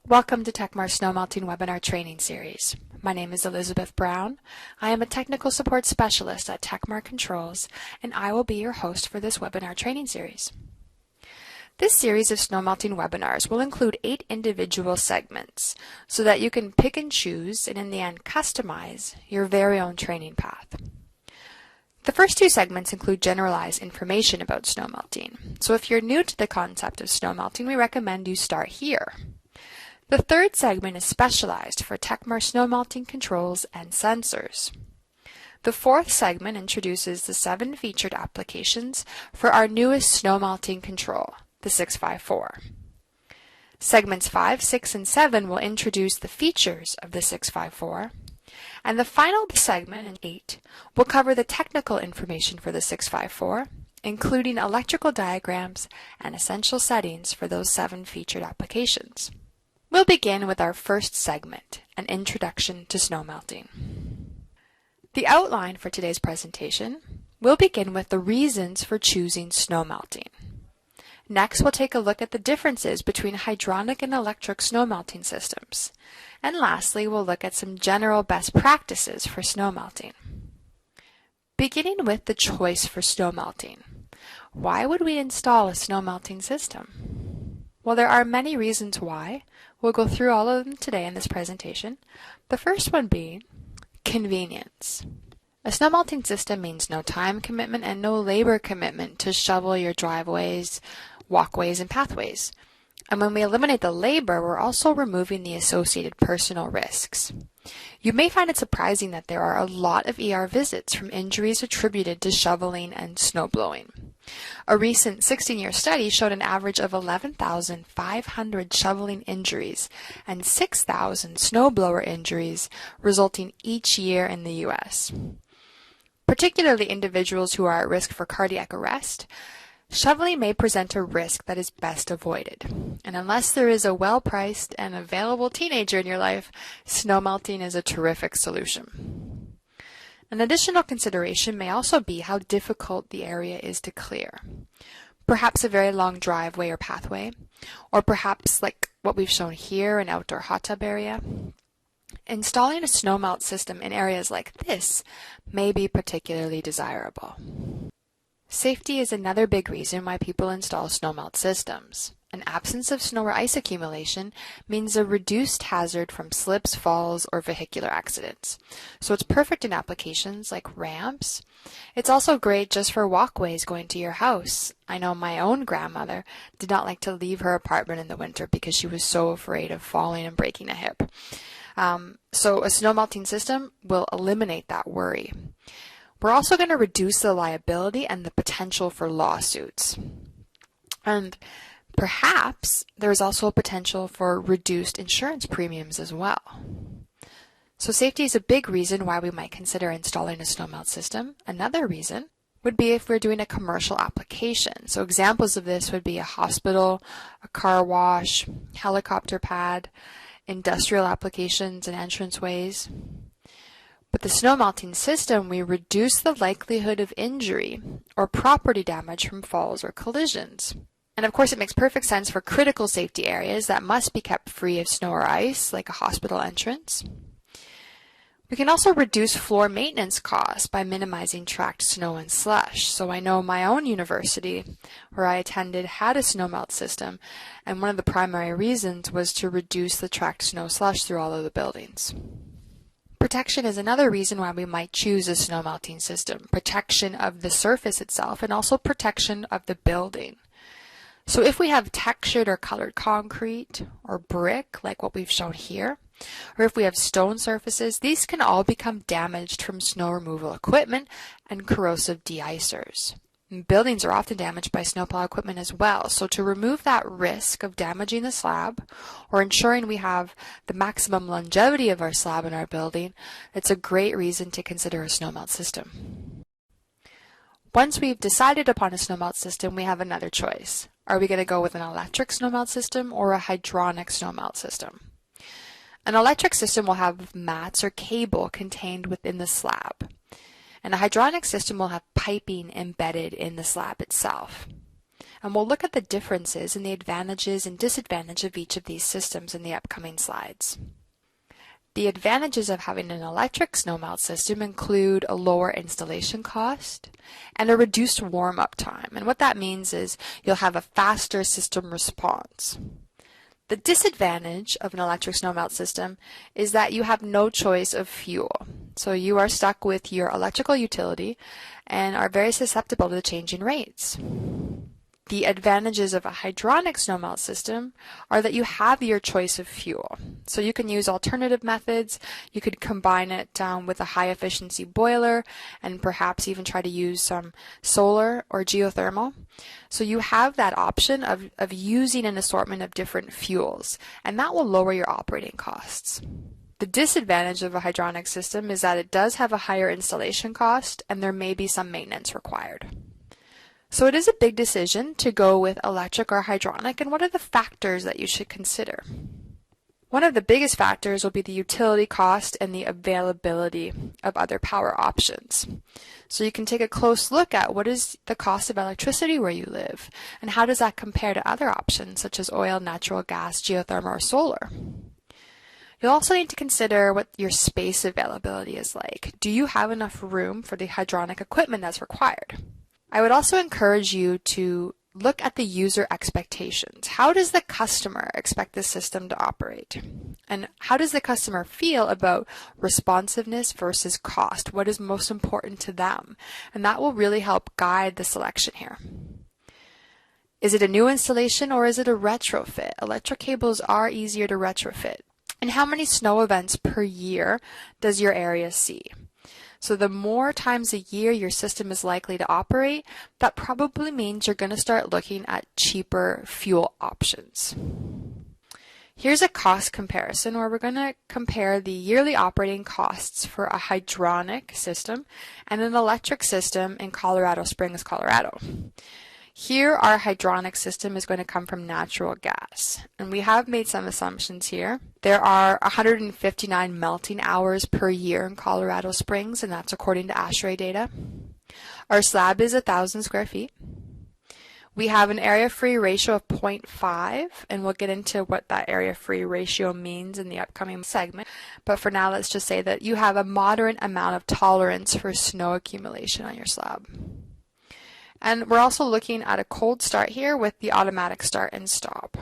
Welcome to Techmar's Snow Melting Webinar Training Series. My name is Elizabeth Brown. I am a Technical Support Specialist at Techmar Controls, and I will be your host for this webinar training series. This series of snow melting webinars will include 8 individual segments so that you can pick and choose and in the end customize your very own training path. The first 2 segments include generalized information about snow melting. So if you're new to the concept of snow melting, we recommend you start here. The third segment is specialized for Techmar snow melting controls and sensors. The fourth segment introduces the 7 featured applications for our newest snow melting control, the 654. Segments 5, 6, and 7 will introduce the features of the 654, and the final segment, in 8, will cover the technical information for the 654, including electrical diagrams and essential settings for those 7 featured applications. We'll begin with our first segment, an introduction to snow melting. The outline for today's presentation will begin with the reasons for choosing snow melting. Next, we'll take a look at the differences between hydronic and electric snow melting systems. And lastly, we'll look at some general best practices for snow melting. Beginning with the choice for snow melting. Why would we install a snow melting system? Well, there are many reasons why. We'll go through all of them today in this presentation. The first one being convenience. A snow melting system means no time commitment and no labor commitment to shovel your driveways, walkways, and pathways. And when we eliminate the labor, we're also removing the associated personal risks. You may find it surprising that there are a lot of ER visits from injuries attributed to shoveling and snow blowing. A recent 16-year study showed an average of 11,500 shoveling injuries and 6,000 snowblower injuries resulting each year in the U.S. Particularly individuals who are at risk for cardiac arrest, shoveling may present a risk that is best avoided. And unless there is a well-priced and available teenager in your life, snow melting is a terrific solution. An additional consideration may also be how difficult the area is to clear. Perhaps a very long driveway or pathway, or perhaps like what we've shown here, an outdoor hot tub area. Installing a snow melt system in areas like this may be particularly desirable. Safety is another big reason why people install snow melt systems. An absence of snow or ice accumulation means a reduced hazard from slips, falls, or vehicular accidents. So it's perfect in applications like ramps. It's also great just for walkways going to your house. I know my own grandmother did not like to leave her apartment in the winter because she was so afraid of falling and breaking a hip. So a snow melting system will eliminate that worry. We're also going to reduce the liability and the potential for lawsuits. And perhaps there is also a potential for reduced insurance premiums as well. So safety is a big reason why we might consider installing a snow melt system. Another reason would be if we're doing a commercial application. So examples of this would be a hospital, a car wash, helicopter pad, industrial applications and entranceways. With the snow melting system, we reduce the likelihood of injury or property damage from falls or collisions. And of course, it makes perfect sense for critical safety areas that must be kept free of snow or ice, like a hospital entrance. We can also reduce floor maintenance costs by minimizing tracked snow and slush. So I know my own university, where I attended, had a snow melt system, and one of the primary reasons was to reduce the tracked snow slush through all of the buildings. Protection is another reason why we might choose a snow melting system. Protection of the surface itself and also protection of the building. So if we have textured or colored concrete or brick, like what we've shown here, or if we have stone surfaces, these can all become damaged from snow removal equipment and corrosive de-icers. Buildings are often damaged by snowplow equipment as well, so to remove that risk of damaging the slab or ensuring we have the maximum longevity of our slab in our building, it's a great reason to consider a snow melt system. Once we've decided upon a snow melt system, we have another choice. Are we going to go with an electric snow melt system or a hydronic snow melt system? An electric system will have mats or cable contained within the slab. And a hydronic system will have piping embedded in the slab itself. and we'll look at the differences and the advantages and disadvantages of each of these systems in the upcoming slides. The advantages of having an electric snow melt system include a lower installation cost and a reduced warm-up time. And what that means is you'll have a faster system response. The disadvantage of an electric snow melt system is that you have no choice of fuel. So you are stuck with your electrical utility and are very susceptible to the changing rates. The advantages of a hydronic snow melt system are that you have your choice of fuel. So you can use alternative methods. You could combine it with a high efficiency boiler and perhaps even try to use some solar or geothermal. So you have that option of using an assortment of different fuels, and that will lower your operating costs. The disadvantage of a hydronic system is that it does have a higher installation cost and there may be some maintenance required. So it is a big decision to go with electric or hydronic, and what are the factors that you should consider? One of the biggest factors will be the utility cost and the availability of other power options. So you can take a close look at what is the cost of electricity where you live, and how does that compare to other options such as oil, natural gas, geothermal, or solar. You'll also need to consider what your space availability is like. Do you have enough room for the hydronic equipment that's required? I would also encourage you to look at the user expectations. How does the customer expect the system to operate? And how does the customer feel about responsiveness versus cost? What is most important to them? And that will really help guide the selection here. Is it a new installation or is it a retrofit? Electric cables are easier to retrofit. And how many snow events per year does your area see? So the more times a year your system is likely to operate, that probably means you're going to start looking at cheaper fuel options. Here's a cost comparison where we're going to compare the yearly operating costs for a hydronic system and an electric system in Colorado Springs, Colorado. Here, our hydronic system is going to come from natural gas, and we have made some assumptions here. There are 159 melting hours per year in Colorado Springs, and that's according to ASHRAE data. Our slab is 1,000 square feet. We have an area-free ratio of 0.5, and we'll get into what that area-free ratio means in the upcoming segment. But for now, let's just say that you have a moderate amount of tolerance for snow accumulation on your slab. And we're also looking at a cold start here with the automatic start and stop.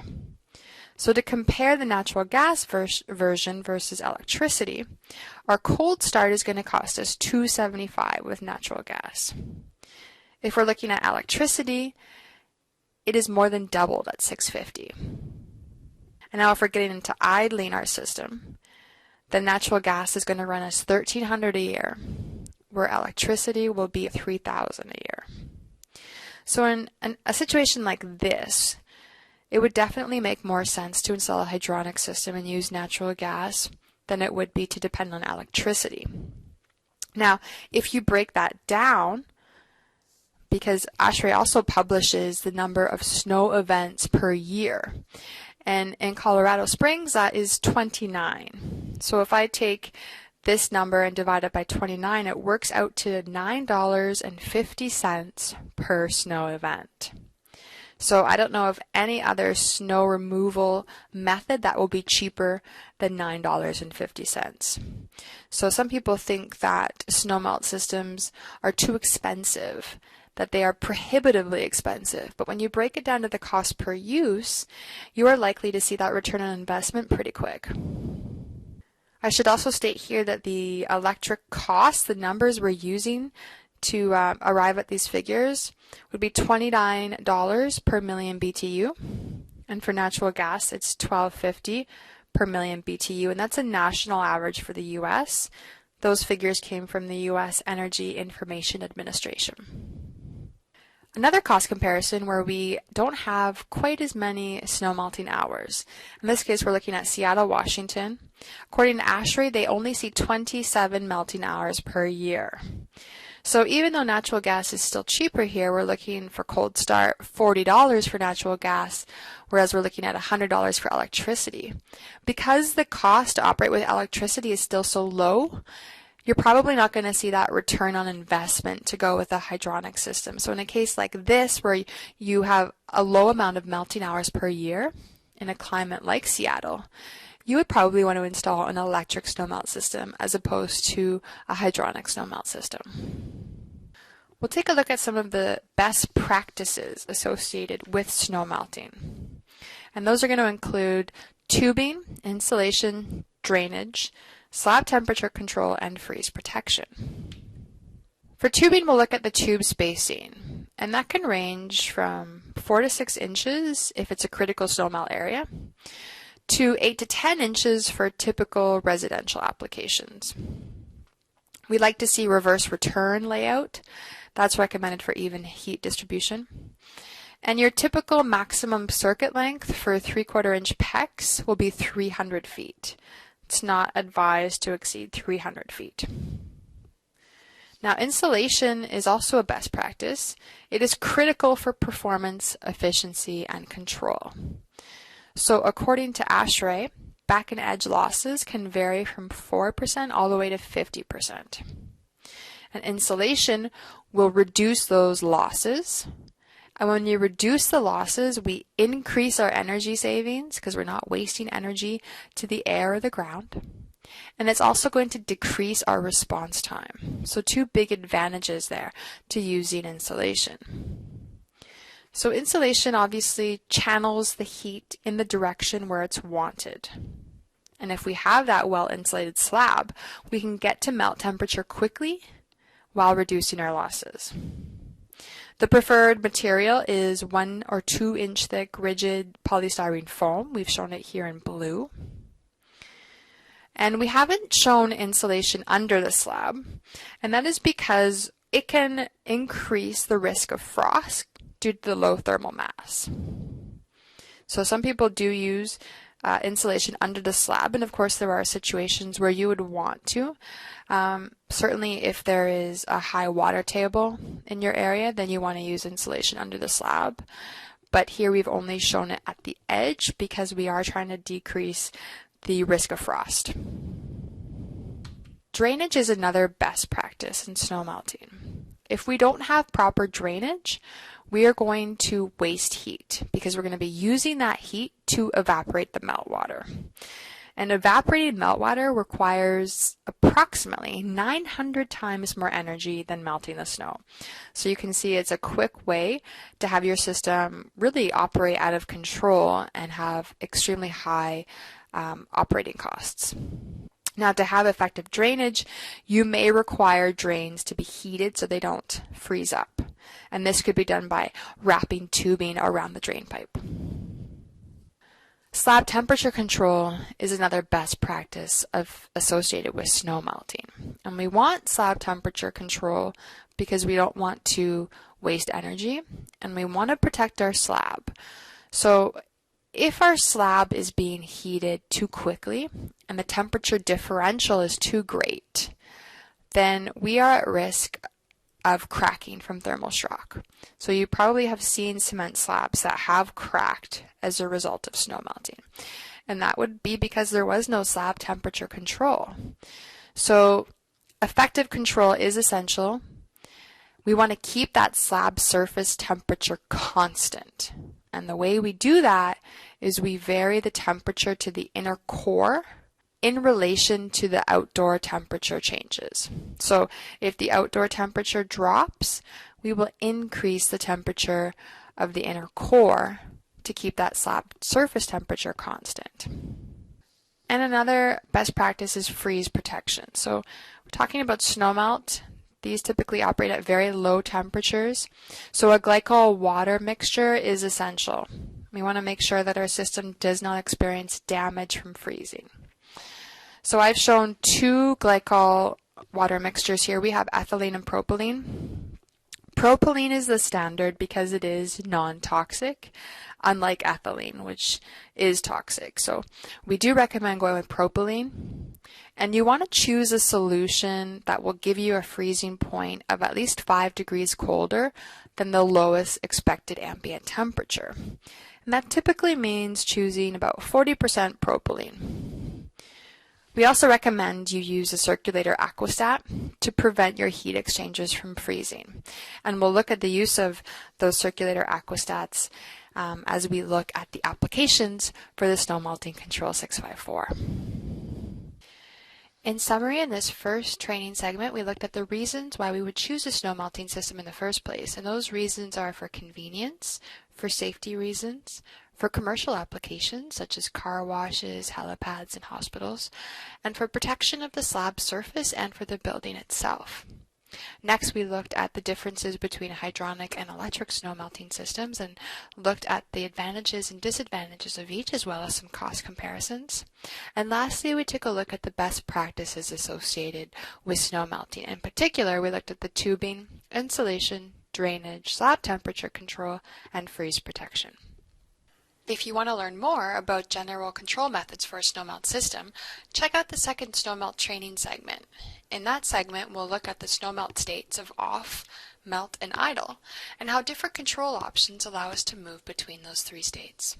So to compare the natural gas version versus electricity, our cold start is going to cost us $2.75 with natural gas. If we're looking at electricity, it is more than doubled at $6.50. And now if we're getting into idling our system, the natural gas is going to run us $1,300 a year, where electricity will be $3,000 a year. So in a situation like this, it would definitely make more sense to install a hydronic system and use natural gas than it would be to depend on electricity. Now, if you break that down, because ASHRAE also publishes the number of snow events per year, and in Colorado Springs, that is 29. So if I take this number and divide it by 29, it works out to $9.50 per snow event. So I don't know of any other snow removal method that will be cheaper than $9.50. So some people think that snow melt systems are too expensive, that they are prohibitively expensive. But when you break it down to the cost per use, you are likely to see that return on investment pretty quick. I should also state here that the electric costs, the numbers we're using to arrive at these figures, would be $29 per million BTU. And for natural gas, it's $12.50 per million BTU. And that's a national average for the U.S. Those figures came from the U.S. Energy Information Administration. Another cost comparison where we don't have quite as many snow melting hours. In this case, we're looking at Seattle, Washington. According to ASHRAE, they only see 27 melting hours per year. So even though natural gas is still cheaper here, we're looking for cold start $40 for natural gas, whereas we're looking at $100 for electricity. Because the cost to operate with electricity is still so low, you're probably not going to see that return on investment to go with a hydronic system. So in a case like this, where you have a low amount of melting hours per year in a climate like Seattle, you would probably want to install an electric snowmelt system as opposed to a hydronic snowmelt system. We'll take a look at some of the best practices associated with snow melting. And those are going to include tubing, insulation, drainage, slab temperature control, and freeze protection. For tubing, we'll look at the tube spacing, and that can range from 4 to 6 inches if it's a critical snowmelt area, to 8 to 10 inches for typical residential applications. We like to see reverse return layout. That's recommended for even heat distribution. And your typical maximum circuit length for 3/4 inch PEX will be 300 feet. It's not advised to exceed 300 feet. Now, insulation is also a best practice. It is critical for performance, efficiency, and control. So according to ASHRAE, back and edge losses can vary from 4% all the way to 50%. And insulation will reduce those losses. And when you reduce the losses, we increase our energy savings because we're not wasting energy to the air or the ground. And it's also going to decrease our response time. So two big advantages there to using insulation. So insulation obviously channels the heat in the direction where it's wanted. And if we have that well-insulated slab, we can get to melt temperature quickly while reducing our losses. The preferred material is 1 or 2 inch thick rigid polystyrene foam. We've shown it here in blue. And we haven't shown insulation under the slab, and that is because it can increase the risk of frost due to the low thermal mass. So some people do use insulation under the slab, and of course there are situations where you would want to. Certainly if there is a high water table in your area, then you want to use insulation under the slab. But here we've only shown it at the edge because we are trying to decrease the risk of frost. Drainage is another best practice in snow melting. If we don't have proper drainage, we are going to waste heat because we're going to be using that heat to evaporate the meltwater. And evaporated meltwater requires approximately 900 times more energy than melting the snow. So you can see it's a quick way to have your system really operate out of control and have extremely high operating costs. Now, to have effective drainage, you may require drains to be heated so they don't freeze up. And this could be done by wrapping tubing around the drain pipe. Slab temperature control is another best practice associated with snow melting. And we want slab temperature control because we don't want to waste energy and we want to protect our slab. So if our slab is being heated too quickly and the temperature differential is too great, then we are at risk of cracking from thermal shock. So you probably have seen cement slabs that have cracked as a result of snow melting. And that would be because there was no slab temperature control. So effective control is essential. We want to keep that slab surface temperature constant. And the way we do that is we vary the temperature to the inner core in relation to the outdoor temperature changes. So if the outdoor temperature drops, we will increase the temperature of the inner core to keep that slab surface temperature constant. And another best practice is freeze protection. So we're talking about snow melt. These typically operate at very low temperatures. So a glycol water mixture is essential. We want to make sure that our system does not experience damage from freezing. So I've shown 2 glycol water mixtures here. We have ethylene and propylene. Propylene is the standard because it is non-toxic, unlike ethylene, which is toxic. So we do recommend going with propylene. And you want to choose a solution that will give you a freezing point of at least 5 degrees colder than the lowest expected ambient temperature. And that typically means choosing about 40% propylene. We also recommend you use a circulator aquastat to prevent your heat exchangers from freezing. And we'll look at the use of those circulator aquastats as we look at the applications for the Snow Melting Control 654. In summary, in this first training segment, we looked at the reasons why we would choose a snow melting system in the first place, and those reasons are for convenience, for safety reasons, for commercial applications such as car washes, helipads, and hospitals, and for protection of the slab surface and for the building itself. Next, we looked at the differences between hydronic and electric snow melting systems and looked at the advantages and disadvantages of each, as well as some cost comparisons. And lastly, we took a look at the best practices associated with snow melting. In particular, we looked at the tubing, insulation, drainage, slab temperature control, and freeze protection. If you want to learn more about general control methods for a snowmelt system, check out the second snowmelt training segment. In that segment, we'll look at the snowmelt states of off, melt, and idle, and how different control options allow us to move between those three states.